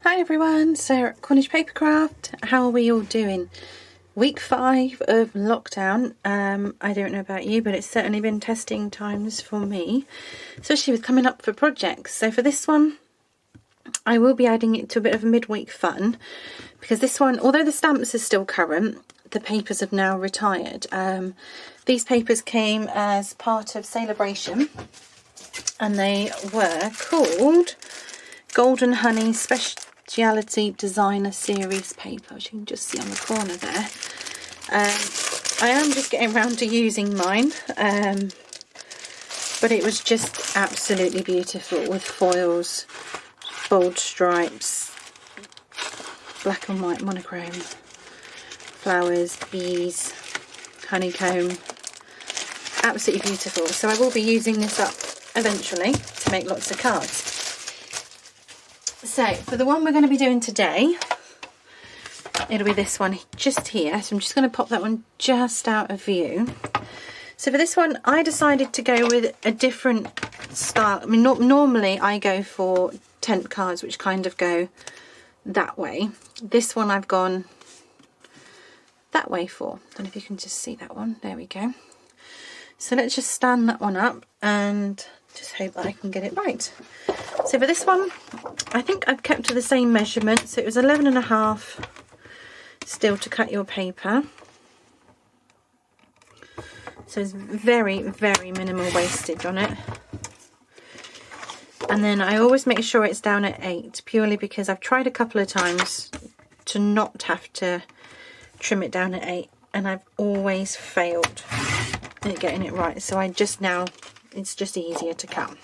Hi everyone, Sarah at Cornish Papercraft. How are we all doing? Week 5 of lockdown. I don't know about you, but it's certainly been testing times for me, especially with coming up for projects. So for this one, I will be adding it to a bit of a midweek fun, because this one, although the stamps are still current, the papers have now retired. These papers came as part of Celebration, and they were called Golden Honey Speciality Designer Series paper, which you can just see on the corner there. I am just getting around to using mine, but it was just absolutely beautiful with foils, bold stripes, black and white monochrome, flowers, bees, honeycomb. Absolutely beautiful. So I will be using this up eventually to make lots of cards. So for the one we're going to be doing today, it'll be this one just here. So I'm just going to pop that one just out of view. So for this one, I decided to go with a different style. I mean, normally I go for tent cards, which kind of go that way. This one I've gone that way for. I don't know if you can just see that one. There we go. So let's just stand that one up and just hope that I can get it right. So for this one, I think I've kept to the same measurement. So it was 11.5 still to cut your paper. So it's very, very minimal wastage on it. And then I always make sure it's down at 8, purely because I've tried a couple of times to not have to trim it down at 8, and I've always failed at getting it right. So I just now, it's just easier to cut.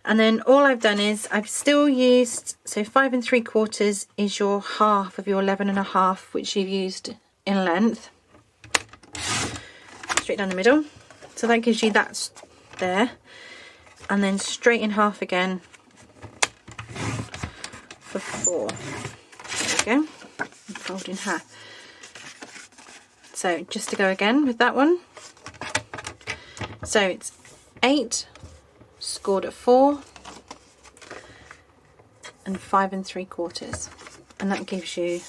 And then all I've done is I've still used, so 5 3/4 is your half of your 11.5, which you've used in length, straight down the middle. So that gives you that there, and then straight in half again for 4. There we go, fold in half. So just to go again with that one. So it's 8 scored at 4 and 5 3/4, and that gives you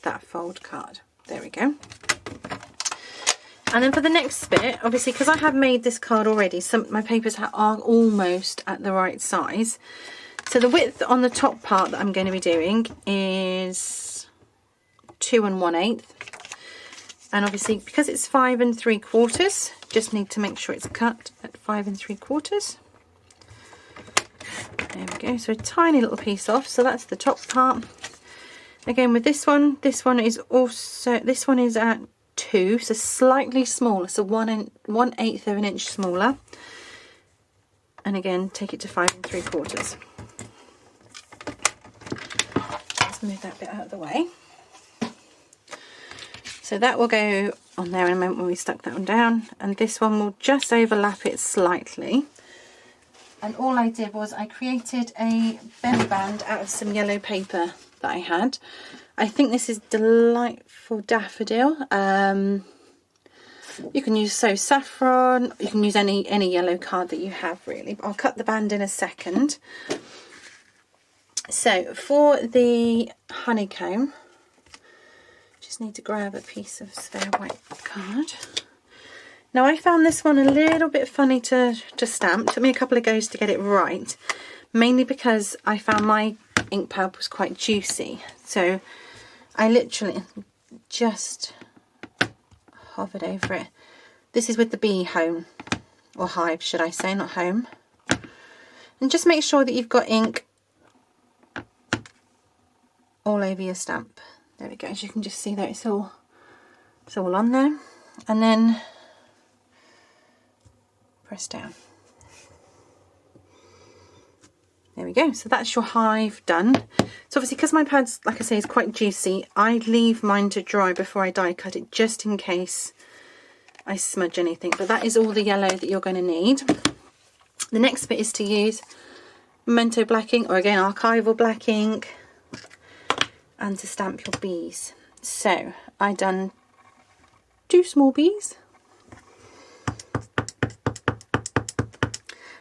that fold card. There we go. And then for the next bit, obviously because I have made this card already, my papers are almost at the right size. So the width on the top part that I'm going to be doing is 2 1/8, and obviously because it's 5 3/4, just need to make sure it's cut at 5 3/4. There we go, so a tiny little piece off. So that's the top part. Again with this one is also, this one is at 2, so slightly smaller, so 1/8 of an inch smaller. And again, take it to 5 3/4. Let's move that bit out of the way. So that will go on there in a moment when we stuck that one down, and this one will just overlap it slightly. And all I did was I created a belly band out of some yellow paper that I had. I think this is Delightful Daffodil. You can use So Saffron, you can use any yellow card that you have really, but I'll cut the band in a second. So for the honeycomb, just need to grab a piece of spare white card. Now I found this one a little bit funny to stamp. It took me a couple of goes to get it right, mainly because I found my ink pad was quite juicy. So I literally just hovered over it. This is with the bee home, or hive should I say, not home. And just make sure that you've got ink all over your stamp. There we go, as you can just see that it's all on there. And then press down. There we go, so that's your hive done. So obviously because my pad's, like I say, is quite juicy, I leave mine to dry before I die cut it, just in case I smudge anything. But that is all the yellow that you're going to need. The next bit is to use Memento black ink, or again archival black ink, and to stamp your bees. So I done 2 small bees.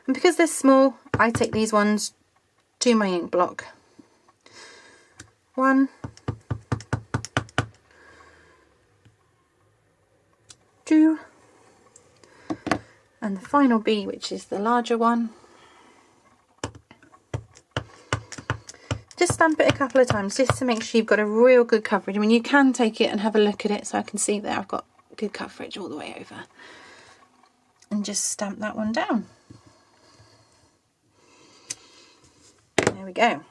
And because they're small, I take these ones to my ink block 1, 2, and the final bee, which is the larger one. Just stamp it a couple of times just to make sure you've got a real good coverage. I mean, you can take it and have a look at it, so I can see there I've got good coverage all the way over. And just stamp that one down. There we go.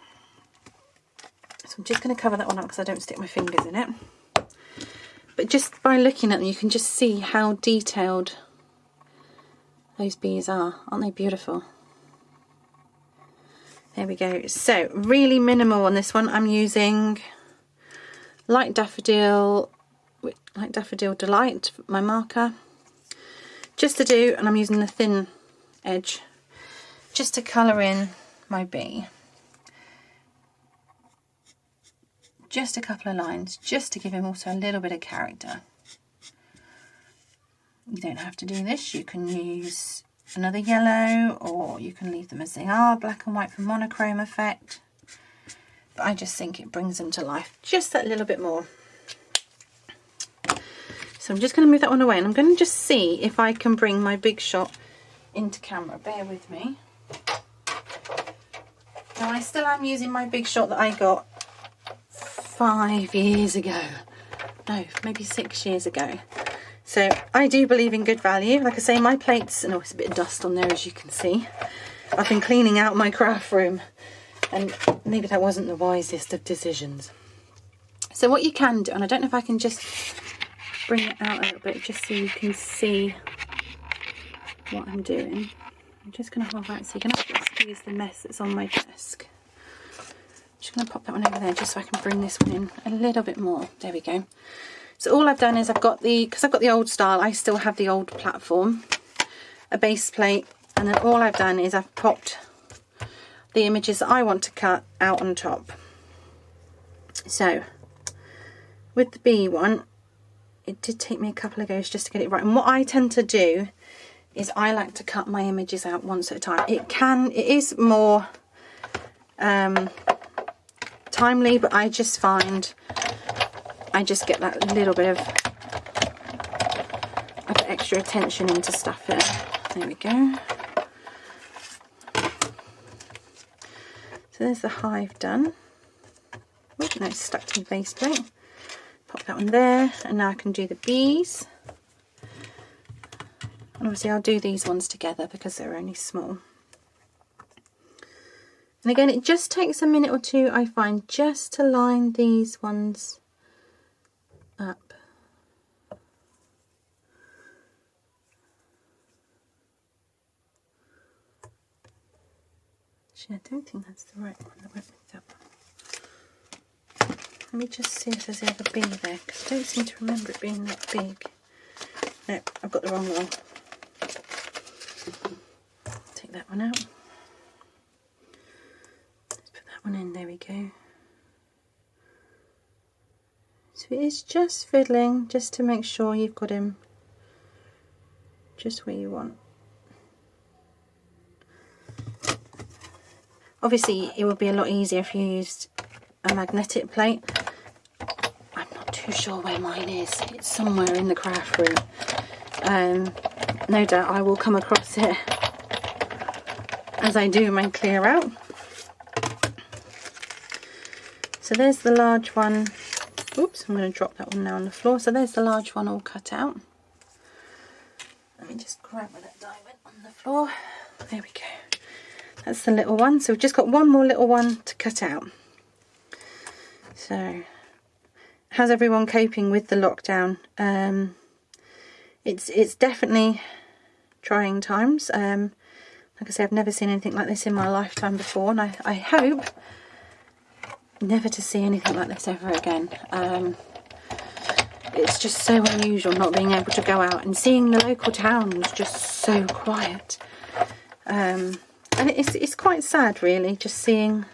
So I'm just going to cover that one up because I don't stick my fingers in it. But just by looking at them, you can just see how detailed those bees are. Aren't they beautiful? There we go. So really minimal on this one. I'm using light daffodil delight, my marker, just to do, and I'm using the thin edge just to colour in my bee. Just a couple of lines, just to give him also a little bit of character. You don't have to do this. You can use another yellow, or you can leave them as they are, black and white for monochrome effect. But I just think it brings them to life just that little bit more. So I'm just going to move that one away, and I'm going to just see if I can bring my big shot into camera. Bear with me. Now I still am using my big shot that I got 5 years ago. No, maybe 6 years ago. So I do believe in good value. Like I say, my plates, and it's a bit of dust on there as you can see. I've been cleaning out my craft room, and maybe that wasn't the wisest of decisions. So what you can do, and I don't know if I can just bring it out a little bit just so you can see what I'm doing. I'm just going to hold out so you can actually squeeze the mess that's on my desk. I'm just going to pop that one over there just so I can bring this one in a little bit more. There we go. So all I've done is because I've got the old style, I still have the old platform, a base plate, and then all I've done is I've popped the images that I want to cut out on top. So with the bee one, it did take me a couple of goes just to get it right. And what I tend to do is I like to cut my images out once at a time. It is more timely, but I just find I just get that little bit of extra attention into stuff here. There we go. So there's the hive done. Oops, no, it's stuck to the base plate. Pop that one there, and now I can do the bees. And obviously I'll do these ones together because they're only small. And again, it just takes a minute or two, I find, just to line these ones up. Actually, I don't think that's the right one. I went with that one. Let me just see if there's the other bee there, because I don't seem to remember it being that big. No, I've got the wrong one. Take that one out. Let's put that one in, there we go. So it is just fiddling, just to make sure you've got him just where you want. Obviously it would be a lot easier if you used a magnetic plate. I'm not too sure where mine is. It's somewhere in the craft room. No doubt I will come across it as I do my clear out. So there's the large one. Oops, I'm going to drop that one now on the floor. So there's the large one all cut out. Let me just grab where that die went on the floor. There we go. That's the little one. So we've just got one more little one to cut out. So how's everyone coping with the lockdown? It's definitely trying times. Like I say, I've never seen anything like this in my lifetime before, and I hope never to see anything like this ever again. It's just so unusual not being able to go out and seeing the local towns just so quiet. And it's quite sad, really, just seeing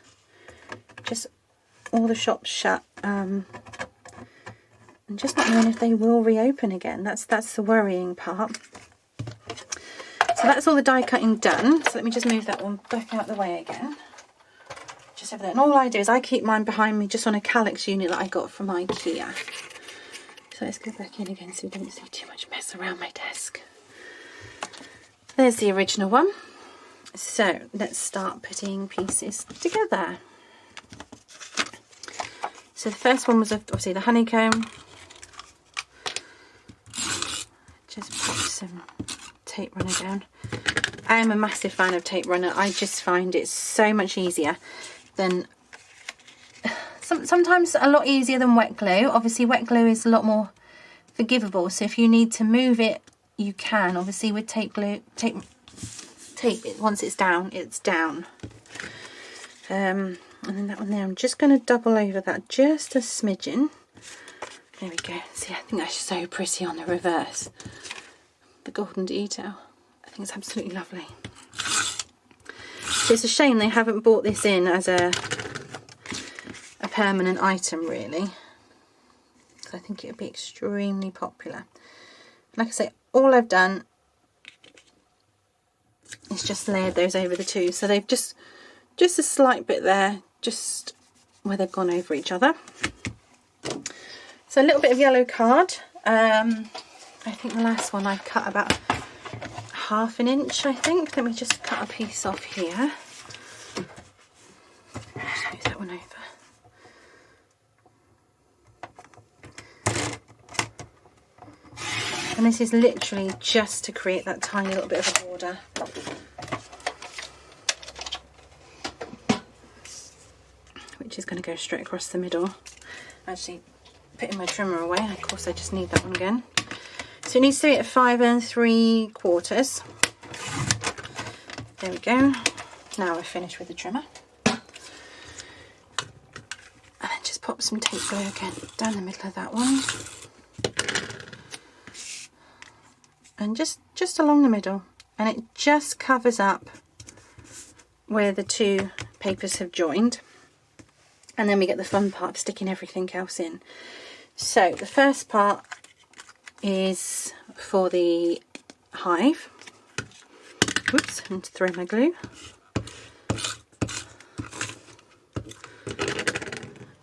just all the shops shut, and just not knowing if they will reopen again. That's the worrying part. So that's all the die cutting done. So let me just move that one back out the way again, just just over there. And all I do is I keep mine behind me just on a calyx unit that I got from IKEA. So let's go back in again so we don't see too much mess around my desk. There's the original one. So let's start putting pieces together. So the first one was obviously the honeycomb. Just put some tape runner down. I am a massive fan of tape runner. I just find it so much easier than, sometimes a lot easier than wet glue. Obviously wet glue is a lot more forgivable, so if you need to move it, you can. Obviously with tape, once it's down, it's down. And then that one there, I'm just going to double over that just a smidgen. There we go. See, I think that's so pretty on the reverse. The golden detail. I think it's absolutely lovely. So it's a shame they haven't brought this in as a permanent item, really. I think it would be extremely popular. Like I say, all I've done is just layered those over the two. So they've just a slight bit there, just where they've gone over each other. So a little bit of yellow card. I think the last one I cut about 1/2 inch, I think. Let me just cut a piece off here. Just move that one over. And this is literally just to create that tiny little bit of a border. Which is going to go straight across the middle. Actually, putting my trimmer away, of course I just need that one again. So it needs to be at 5 3/4. There we go. Now we're finished with the trimmer. And then just pop some tape glue again down the middle of that one. And just along the middle, and it just covers up where the two papers have joined, and then we get the fun part of sticking everything else in. So the first part is for the hive. Oops, I need to throw my glue.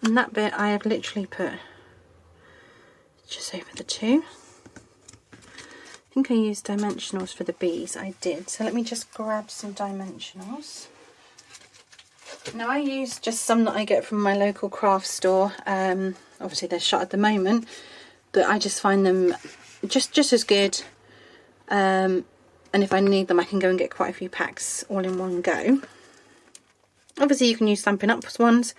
And that bit I have literally put just over the two. I think I used dimensionals for the bees. I did. So let me just grab some dimensionals. Now I use just some that I get from my local craft store. Obviously they're shut at the moment, but I just find them just as good. And if I need them, I can go and get quite a few packs all in one go. Obviously you can use Stampin' Up ones.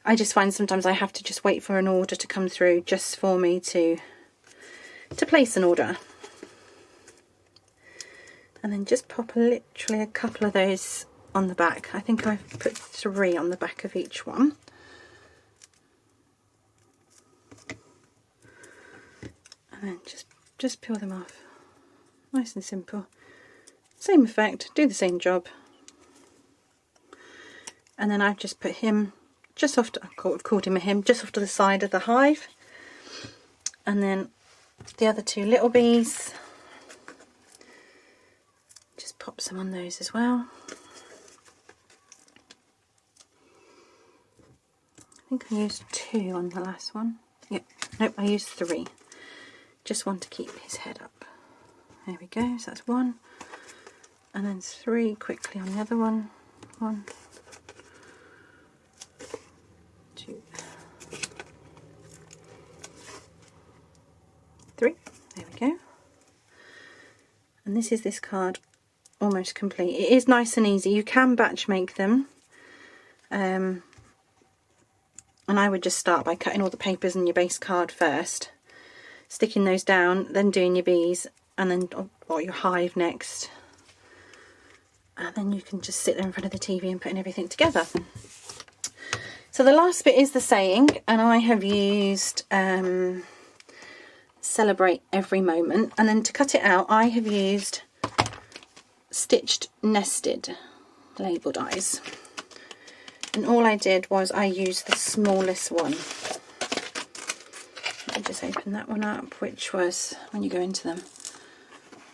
I just find sometimes I have to just wait for an order to come through just for me to place an order. And then just pop literally a couple of those on the back. I think I've put 3 on the back of each one. And then just peel them off. Nice and simple. Same effect, do the same job. And then I've just put him just off, I've called him a him, just off to the side of the hive. And then the other 2 little bees, just pop some on those as well. I think I used 2 on the last one. Yep, nope, I used 3. Just one to keep his head up. There we go, so that's 1. And then 3 quickly on the other one. 1, 2, 3. There we go. And this is this card almost complete. It is nice and easy. You can batch make them. And I would just start by cutting all the papers in your base card first, sticking those down, then doing your bees, and then or your hive next. And then you can just sit there in front of the TV and putting everything together. So the last bit is the saying, and I have used Celebrate Every Moment, and then to cut it out I have used stitched nested label dies. And all I did was I used the smallest one. Let me just open that one up, which was, when you go into them,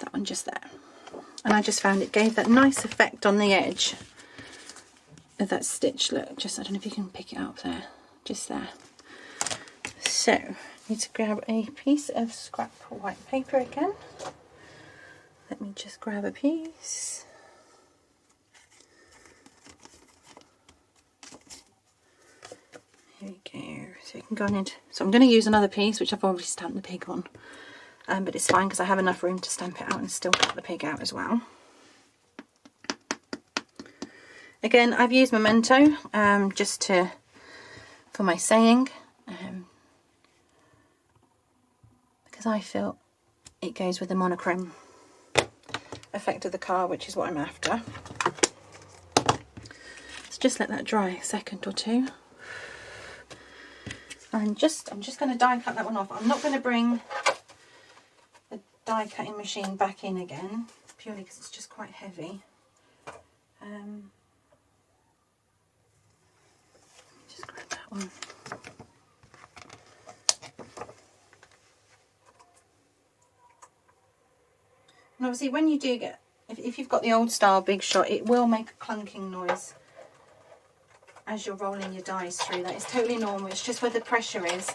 that one just there. And I just found it gave that nice effect on the edge of that stitch. Look, just, I don't know if you can pick it up there, just there. So I need to grab a piece of scrap white paper again. Let me just grab a piece. Here we go. So you can go on into, so I'm going to use another piece which I've already stamped the pig on, but it's fine because I have enough room to stamp it out and still cut the pig out as well. Again, I've used Memento just for my saying, because I feel it goes with the monochrome effect of the card, which is what I'm after. So just let that dry a second or two. And I'm just going to die cut that one off. I'm not going to bring the die cutting machine back in again, purely because it's just quite heavy. Just grab that one. And obviously when you do get, if you've got the old style Big Shot, it will make a clunking noise as you're rolling your dies through. That is totally normal. It's just where the pressure is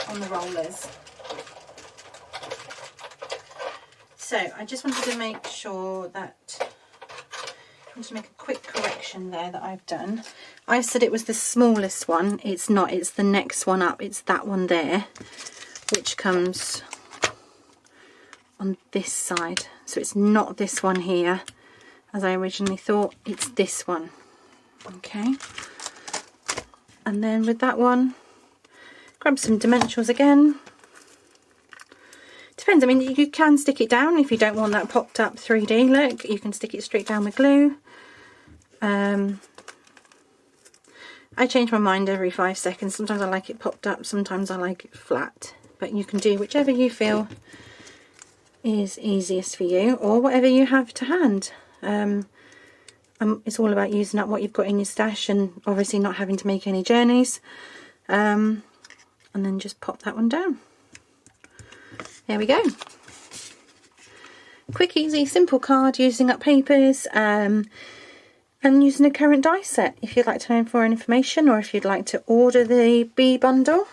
on the rollers. So I just wanted to make sure that, I want to make a quick correction there that I've done. I said it was the smallest one. It's not, it's the next one up. It's that one there, which comes on this side. So it's not this one here as I originally thought, it's this one. Okay, and then with that one, grab some dimensionals again. Depends, I mean, you can stick it down if you don't want that popped up 3D look. You can stick it straight down with glue. I change my mind every 5 seconds. Sometimes I like it popped up, sometimes I like it flat, but you can do whichever you feel is easiest for you, or whatever you have to hand. It's all about using up what you've got in your stash and obviously not having to make any journeys. And then just pop that one down. There we go. Quick, easy, simple card using up papers and using a current die set. If you'd like to know more information, or if you'd like to order the B bundle,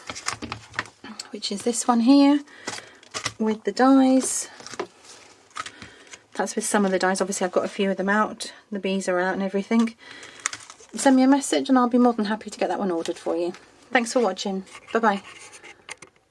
which is this one here with the dies. That's with some of the dies. Obviously I've got a few of them out. The bees are out and everything. Send me a message and I'll be more than happy to get that one ordered for you. Thanks for watching. Bye bye.